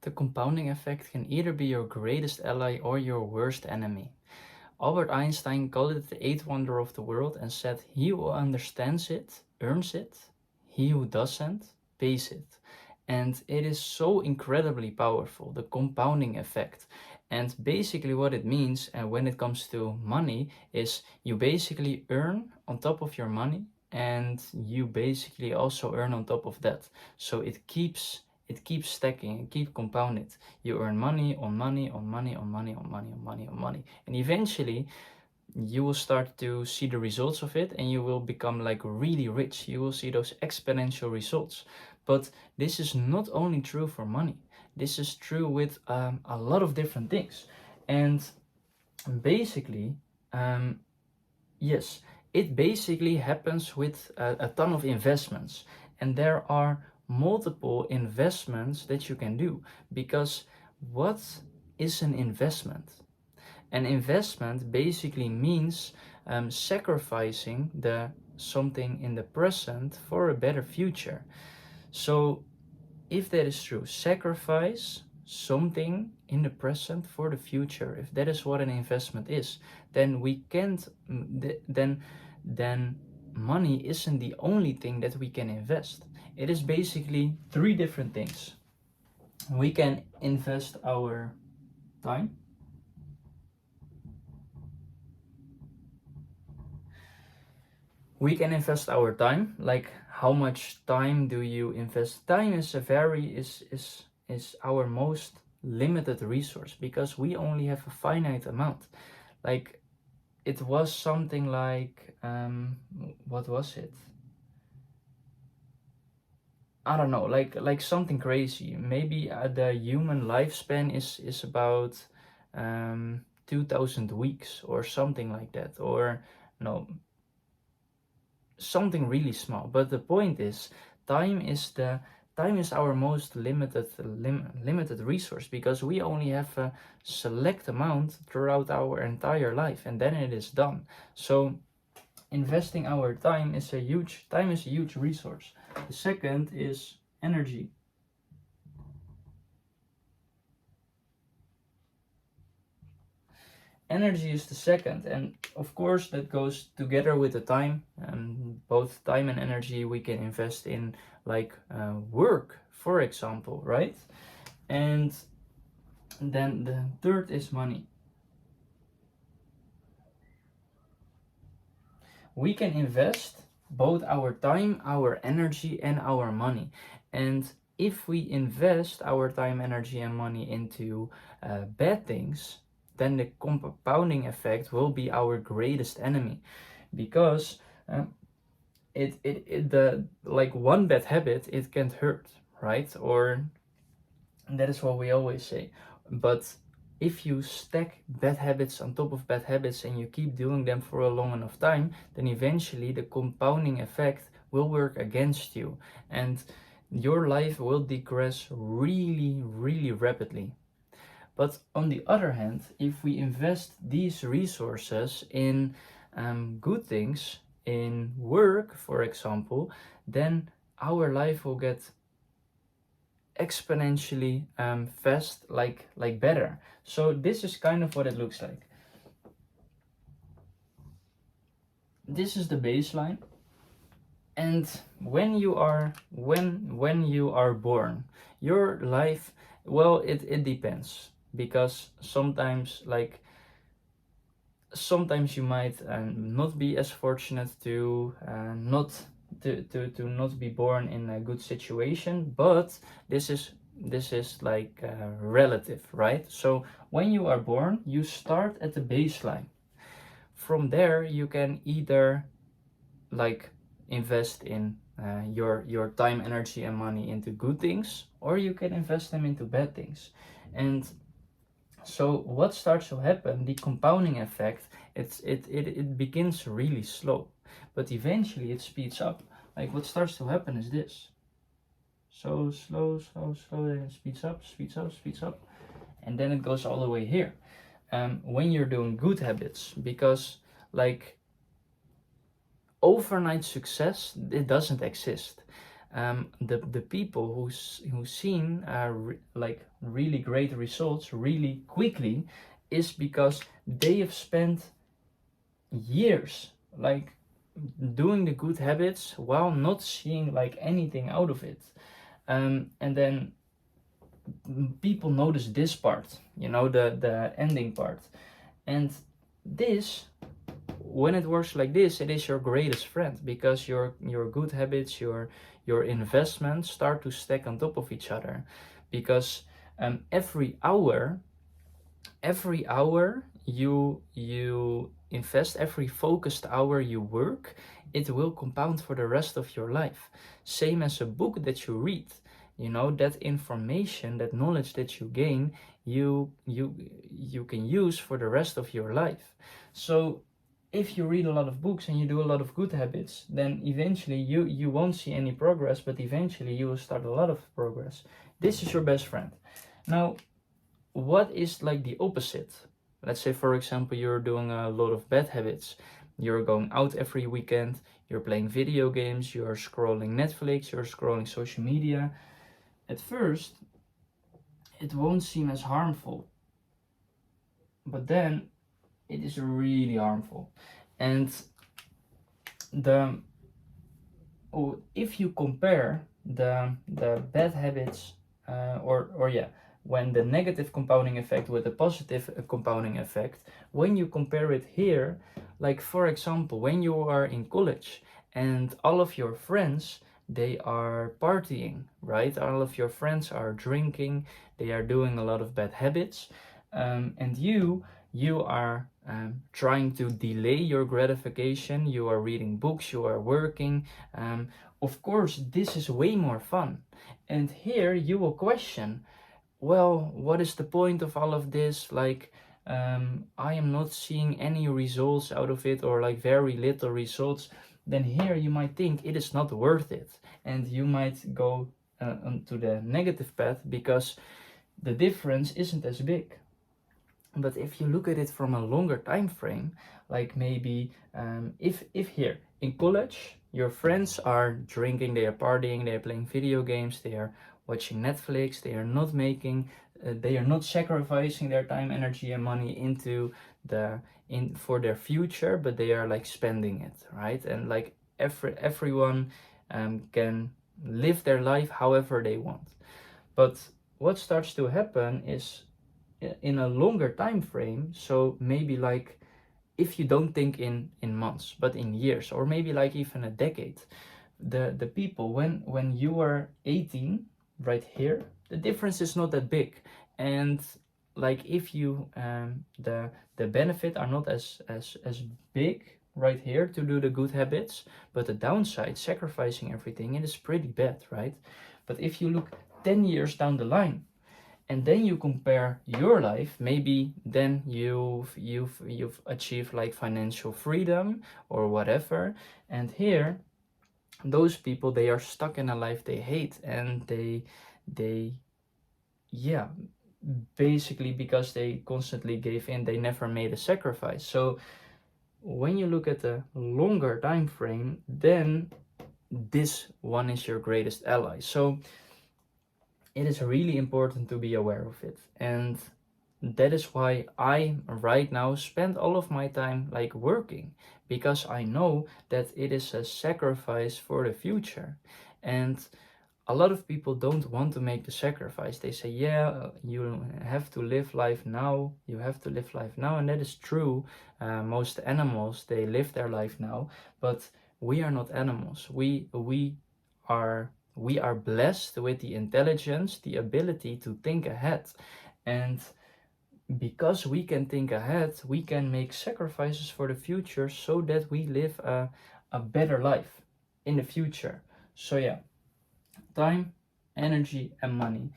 the compounding effect can either be your greatest ally or your worst enemy. Albert Einstein called it the eighth wonder of the world and said, "He who understands it earns it, he who doesn't pays it." And it is so incredibly powerful, the compounding effect. And basically what it means, and when it comes to money, is you basically earn on top of your money, and you basically also earn on top of that. So it keeps stacking and keep compounding. You earn money on money on money on money on money on money on money, and eventually you will start to see the results of it, and you will become like really rich. You will see those exponential results. But this is not only true for money. This is true with a lot of different things. And basically, yes, it basically happens with a ton of investments. And there are multiple investments that you can do. Because what is an investment? An investment basically means sacrificing something in the present for a better future. So if that is true, sacrifice something in the present for the future, if that is what an investment is, then we can't, then money isn't the only thing that we can invest. It is basically three different things. We can invest our time. We can invest our time. Like, how much time do you invest? Time is our most limited resource, because we only have a finite amount. Like, it was something like what was it? I don't know, like something crazy. Maybe the human lifespan is about 2000 weeks or something like that, or no, something really small. But the point is, time is our most limited resource, because we only have a select amount throughout our entire life, and then it is done. So investing our time is a huge resource. The second is energy. Energy is the second, and of course that goes together with the time. Both time and energy we can invest in, like work, for example, right? And then the third is money. We can invest both our time, our energy, and our money. And if we invest our time, energy, and money into bad things, then the compounding effect will be our greatest enemy, because like one bad habit, it can't hurt, right? Or that is what we always say. But if you stack bad habits on top of bad habits and you keep doing them for a long enough time, then eventually the compounding effect will work against you, and your life will digress really, really rapidly. But on the other hand, if we invest these resources in good things, in work, for example, then our life will get exponentially fast, like better. So this is kind of what it looks like. This is the baseline. And when you are born, your life, well, it depends, because sometimes you might not be as fortunate to not be born in a good situation, but this is like relative, right? So when you are born, you start at the baseline. From there you can either like invest in your time, energy, and money into good things, or you can invest them into bad things. And so what starts to happen, the compounding effect, it begins really slow, but eventually it speeds up. Like, what starts to happen is this. So slow, then it speeds up, and then it goes all the way here. When you're doing good habits, because like overnight success, it doesn't exist. the people who's seen like really great results really quickly is because they have spent years like doing the good habits while not seeing like anything out of it. And then people notice this part, you know, the ending part. And this, when it works like this, it is your greatest friend, because your good habits, your investments start to stack on top of each other. Because every hour you invest, every focused hour you work, it will compound for the rest of your life. Same as a book that you read, you know, that information, that knowledge that you gain, you can use for the rest of your life. So if you read a lot of books and you do a lot of good habits, then eventually you won't see any progress, but eventually you will start a lot of progress. This is your best friend. Now, what is like the opposite? Let's say, for example, you're doing a lot of bad habits. You're going out every weekend, you're playing video games, you're scrolling Netflix, you're scrolling social media. At first, it won't seem as harmful, but then it is really harmful. And if you compare the bad habits, when the negative compounding effect with the positive compounding effect, when you compare it here, like for example, when you are in college and all of your friends, they are partying, right? All of your friends are drinking, they are doing a lot of bad habits, and you are trying to delay your gratification, you are reading books, you are working. Of course, this is way more fun. And here you will question, well, what is the point of all of this? Like, I am not seeing any results out of it, or like very little results. Then here you might think it is not worth it. And you might go onto the negative path because the difference isn't as big. But if you look at it from a longer time frame, like maybe if here in college your friends are drinking, they are partying, they are playing video games, they are watching Netflix, they are not making, they are not sacrificing their time, energy, and money into for their future, but they are like spending it, right? And like everyone can live their life however they want. But what starts to happen is in a longer time frame, so maybe like if you don't think in months but in years, or maybe like even a decade, the people when you are 18 right here, the difference is not that big. And like if you the benefit are not as big right here to do the good habits, but the downside, sacrificing everything, it is pretty bad, right? But if you look 10 years down the line, and then you compare your life, maybe then you've achieved like financial freedom or whatever, and here those people, they are stuck in a life they hate, and they yeah, basically because they constantly gave in, they never made a sacrifice. So when you look at a longer time frame, then this one is your greatest ally. So it is really important to be aware of it. And that is why I right now spend all of my time like working, because I know that it is a sacrifice for the future. And a lot of people don't want to make the sacrifice. They say, yeah, you have to live life now, you have to live life now. And that is true. Most animals, they live their life now, but we are not animals. We are blessed with the intelligence, the ability to think ahead. And because we can think ahead, we can make sacrifices for the future so that we live a better life in the future. So yeah, time, energy, and money.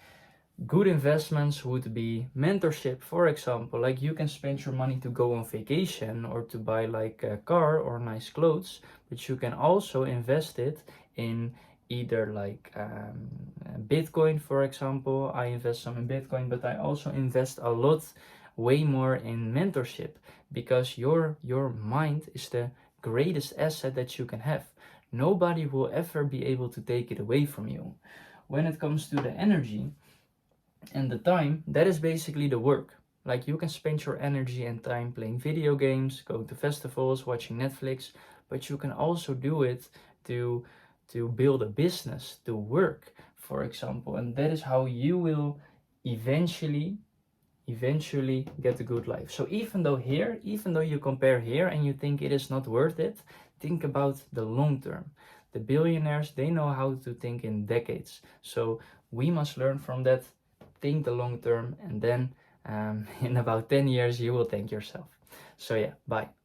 Good investments would be mentorship, for example. Like you can spend your money to go on vacation or to buy like a car or nice clothes, but you can also invest it in either like Bitcoin, for example. I invest some in Bitcoin, but I also invest a lot, way more in mentorship, because your mind is the greatest asset that you can have. Nobody will ever be able to take it away from you. When it comes to the energy and the time, that is basically the work. Like, you can spend your energy and time playing video games, going to festivals, watching Netflix, but you can also do it to build a business, to work, for example. And that is how you will eventually get a good life. So even though you compare here and you think it is not worth it, think about the long term. The billionaires, they know how to think in decades. So we must learn from that, think the long term, and then in about 10 years you will thank yourself. So yeah, bye.